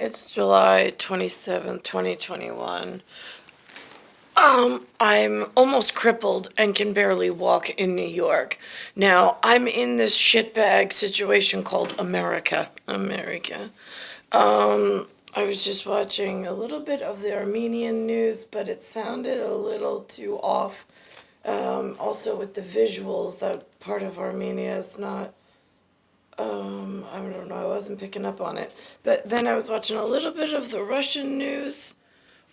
It's July 27th, 2021. I'm almost crippled and can barely walk in New York. Now, I'm in this shitbag situation called America. I was just watching a little bit of the Armenian news, but it sounded a little too off. Also with the visuals, that part of Armenia is not, I don't know, I wasn't picking up on it. But then I was watching a little bit of the Russian news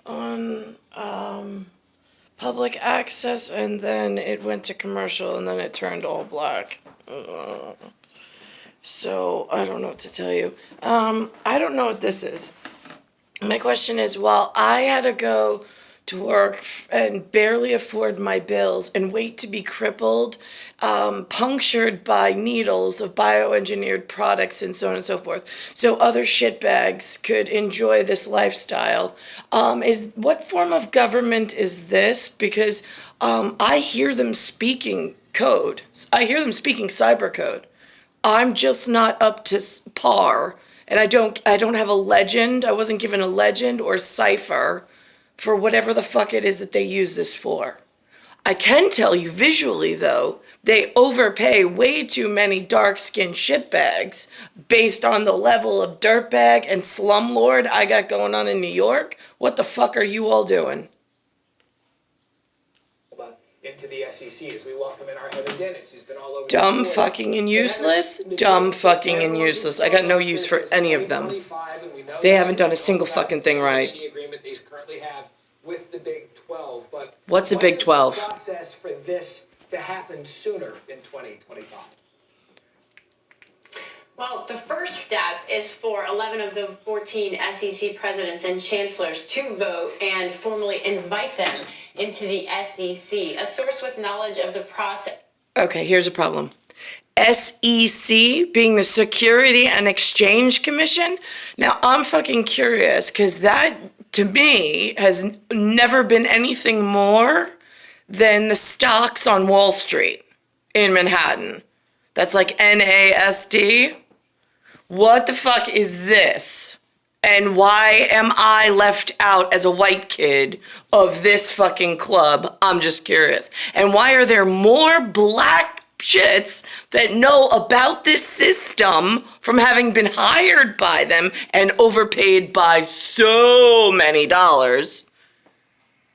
on public access, and then it went to commercial, and then it turned all black. So I don't know what to tell you. I don't know what this is. My question is, while I had to go to work and barely afford my bills and wait to be crippled, punctured by needles of bioengineered products and so on and so forth, so other shitbags could enjoy this lifestyle, what form of government is this? Because I hear them speaking code. I hear them speaking cyber code. I'm just not up to par, and I don't have a legend. I wasn't given a legend or cipher for whatever the fuck it is that they use this for. I can tell you visually, though, they overpay way too many dark-skinned shitbags based on the level of dirtbag and slumlord I got going on in New York. What the fuck are you all doing? Into the SEC as we welcome in our Heather Dennis, who's been all over. Dumb fucking and useless. Dumb fucking and useless. I got no use for any of them. They haven't done a single fucking thing right. Agreement they currently have with the Big 12, but what's a Big 12? Process for this to happen sooner in 2025. Well, the first step is for 11 of the 14 SEC presidents and chancellors to vote and formally invite them into the SEC. A source with knowledge of the process. Okay, here's a problem. SEC being the Security and Exchange Commission? Now, I'm fucking curious, because that, to me, has never been anything more than the stocks on Wall Street in Manhattan. That's like NASD. What the fuck is this? And why am I left out as a white kid of this fucking club? I'm just curious. And why are there more black shits that know about this system from having been hired by them and overpaid by so many dollars?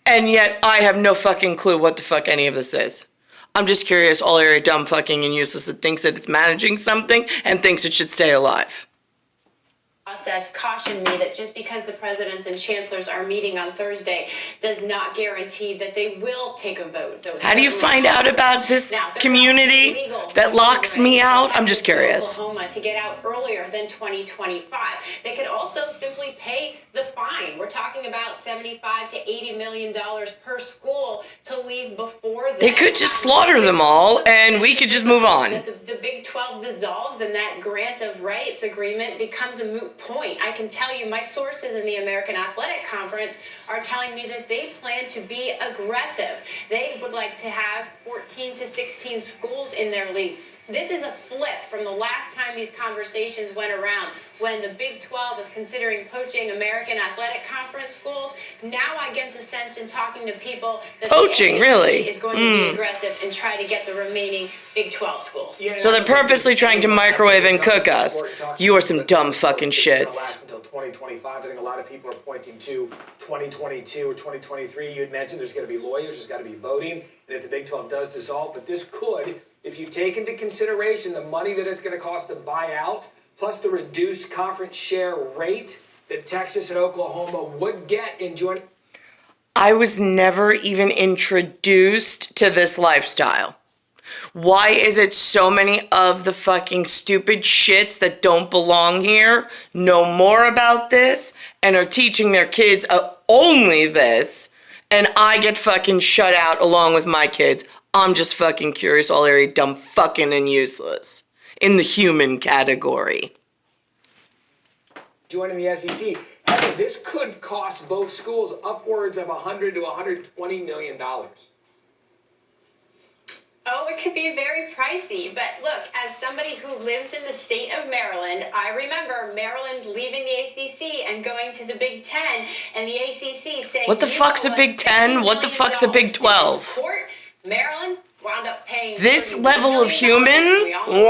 And yet I have no fucking clue what the fuck any of this is. I'm just curious, all area dumb fucking and useless that thinks that it's managing something and thinks it should stay alive. Process cautioned me that just because the presidents and chancellors are meeting on Thursday does not guarantee that they will take a vote. How do you find out about this community that locks me out? I'm just curious. Oklahoma to get out earlier than 2025. They could also simply pay the fine. We're talking about $75 to $80 million per school to leave before then. They could just slaughter them all and we could just move on. The Big 12 dissolves and that grant of rights agreement becomes a moot point. I can tell you my sources in the American Athletic Conference are telling me that they plan to be aggressive. They would like to have 14 to 16 schools in their league. This is a flip from the last time these conversations went around when the Big 12 was considering poaching American Athletic Conference schools. Now I get the sense in talking to people that poaching the really is going to be aggressive and try to get the remaining Big 12 schools. Yeah, so they're purposely trying to microwave and cook us. You are some dumb fucking shits. Until 2025, I think a lot of people are pointing to 2022 or 2023. You'd mentioned there's going to be lawyers, there's got to be voting, and if the Big 12 does dissolve, but this could, if you take into consideration the money that it's going to cost to buy out, plus the reduced conference share rate that Texas and Oklahoma would get in joining. I was never even introduced to this lifestyle. Why is it so many of the fucking stupid shits that don't belong here know more about this and are teaching their kids only this, and I get fucking shut out along with my kids? I'm just fucking curious, all area dumb fucking and useless in the human category. Joining the SEC, this could cost both schools upwards of $100 to $120 million. Oh, it could be very pricey. But look, as somebody who lives in the state of Maryland, I remember Maryland leaving the ACC and going to the Big Ten, and the ACC saying, What the fuck's a Big Ten? What the fuck's a Big 12? Court, Maryland wound up paying This $30 level of million. human? We all know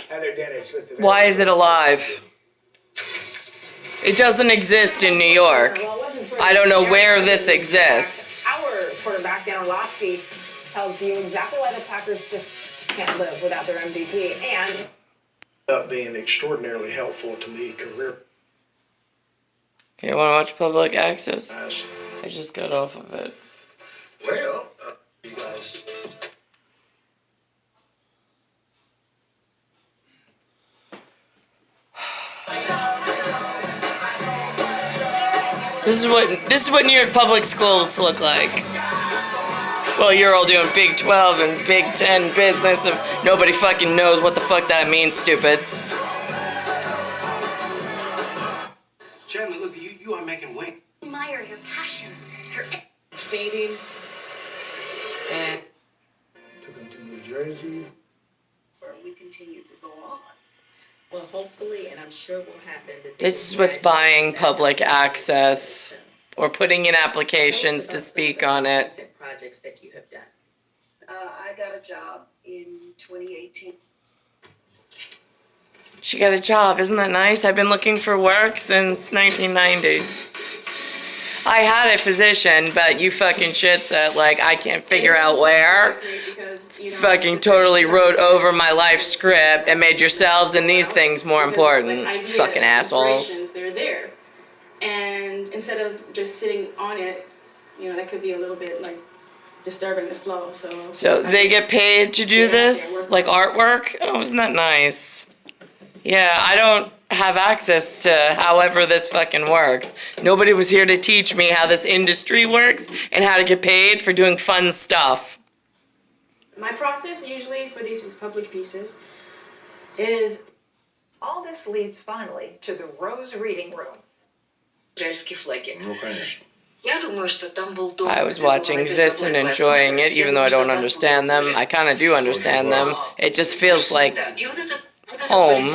Heather Dennis with the Why is it alive? It doesn't exist in New York. I don't know where this exists. Our quarterback, N.Y.C, tells you exactly why the Packers just can't live without their MVP. And being extraordinarily helpful to me career. You want to watch public access? Guys. I just got off of it. Well, you guys. This is what New York public schools look like. Well, you're all doing Big 12 and Big 10 business and nobody fucking knows what the fuck that means, stupids. Chairman, look, you are making weight. Admire your passion, your Fading. And Took him to New Jersey. Where we continue to go on. Well, hopefully, and I'm sure will happen. this is what's buying public access or putting in applications to speak on it. Projects that you have done. I got a job in 2018. She got a job, isn't that nice? I've been looking for work since 1990s. I had a position, but you fucking shit said, like, I can't figure out where. Fucking totally wrote over my life script and made yourselves and these things more important. Fucking assholes. They're there. And instead of just sitting on it, that could be a little bit like disturbing the flow. So they get paid to do this? Like artwork? Oh, isn't that nice? Yeah, I don't have access to however this fucking works. Nobody was here to teach me how this industry works and how to get paid for doing fun stuff. My process usually for these public pieces is all this leads finally to the Rose Reading Room. Ну, конечно. I was watching this and enjoying it, even though I don't understand them. I kind of do understand them. It just feels like home.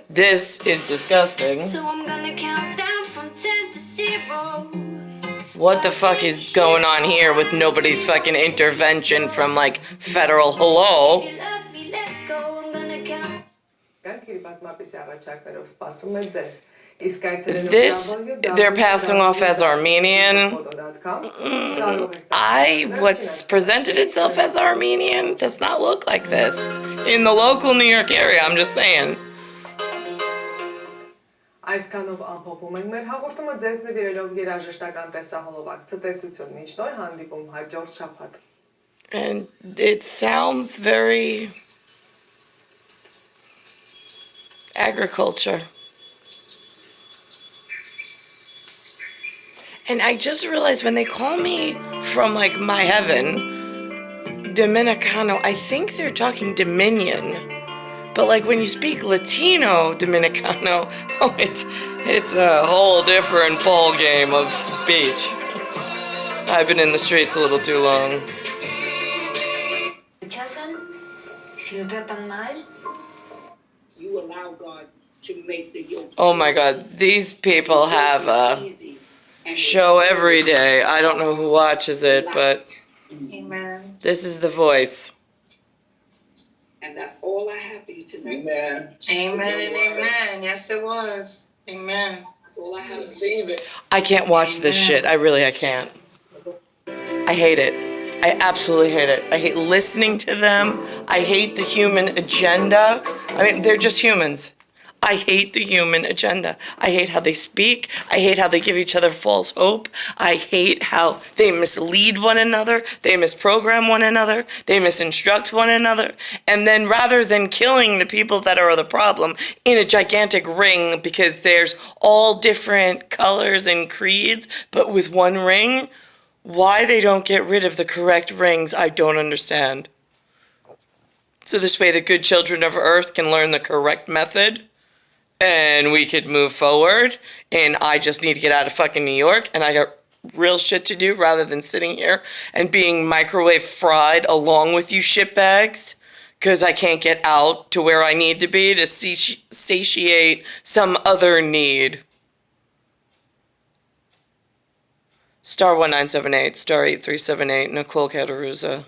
This is disgusting. So I'm gonna count down from 10 to 0. What the fuck is going on here with nobody's fucking intervention from like federal hello? You love me, let's go. I'm gonna count. This, they're passing off as Armenian. What's presented itself as Armenian does not look like this. In the local New York area, I'm just saying. Այսքանով ամփոփում ենք մեր հաղորդումը ձեզ նվիրելով երաժշտական տեսահոլովակ ցտեսությունն ինչնոր հանդիպում հաջորդ շաբաթ. And it sounds very agriculture. And I just realized when they call me from like my heaven, Dominicano, I think they're talking Dominion. But like when you speak Latino Dominicano, oh, it's a whole different ball game of speech. I've been in the streets a little too long. You allow God to make the yoke. Oh my God, these people have a show every day. I don't know who watches it, but Amen. this is The Voice. And that's all I have for you tonight. Amen. Amen and amen. Yes, it was. Amen. That's all I have. Receive it. I can't watch this shit. I can't. I hate it. I absolutely hate it. I hate listening to them. I hate the human agenda. I mean, they're just humans. I hate the human agenda. I hate how they speak. I hate how they give each other false hope. I hate how they mislead one another. They misprogram one another. They misinstruct one another. And then rather than killing the people that are the problem in a gigantic ring because there's all different colors and creeds, but with one ring, why they don't get rid of the correct rings, I don't understand. So this way the good children of Earth can learn the correct method and we could move forward, and I just need to get out of fucking New York, and I got real shit to do rather than sitting here and being microwave fried along with you shitbags, because I can't get out to where I need to be to satiate some other need. *1978, *8378, Nicole Cattaruzza.